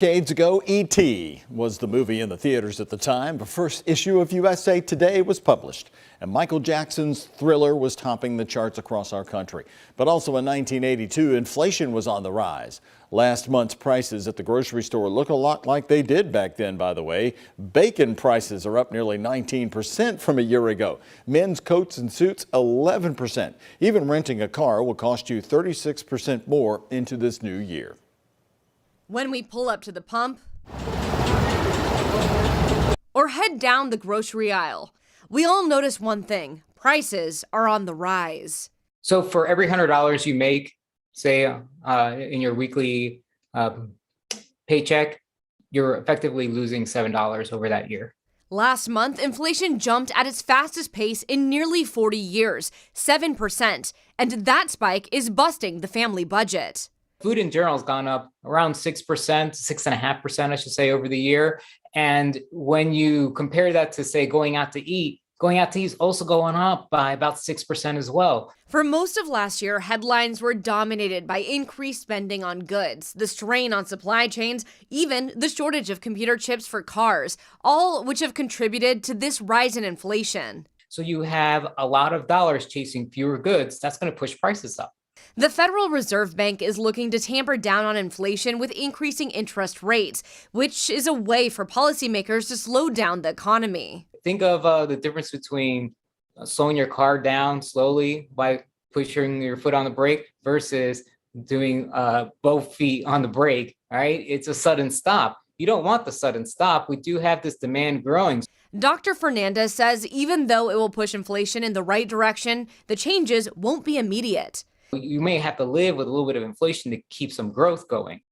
Decades ago, E.T. was the movie in the theaters at the time. The first issue of USA Today was published, and Michael Jackson's Thriller was topping the charts across our country. But also in 1982, inflation was on the rise. Last month's prices at the grocery store look a lot like they did back then, by the way. Bacon prices are up nearly 19% from a year ago. Men's coats and suits, 11%. Even renting a car will cost you 36% more into this new year. When we pull up to the pump or head down the grocery aisle, we all notice one thing: prices are on the rise. So for every $100 you make, say in your weekly paycheck, you're effectively losing $7 over that year. Last month, inflation jumped at its fastest pace in nearly 40 years, 7%, and that spike is busting the family budget. Food in general has gone up around 6%, 6.5%, I should say, over the year. And when you compare that to, say, going out to eat is also going up by about 6% as well. For most of last year, headlines were dominated by increased spending on goods, the strain on supply chains, even the shortage of computer chips for cars, all which have contributed to this rise in inflation. So you have a lot of dollars chasing fewer goods. That's going to push prices up. The Federal Reserve Bank is looking to tamper down on inflation with increasing interest rates, which is a way for policymakers to slow down the economy. Think of the difference between slowing your car down slowly by pushing your foot on the brake versus doing both feet on the brake, right? It's a sudden stop. You don't want the sudden stop. We do have this demand growing. Dr. Fernandez says even though it will push inflation in the right direction, the changes won't be immediate. You may have to live with a little bit of inflation to keep some growth going.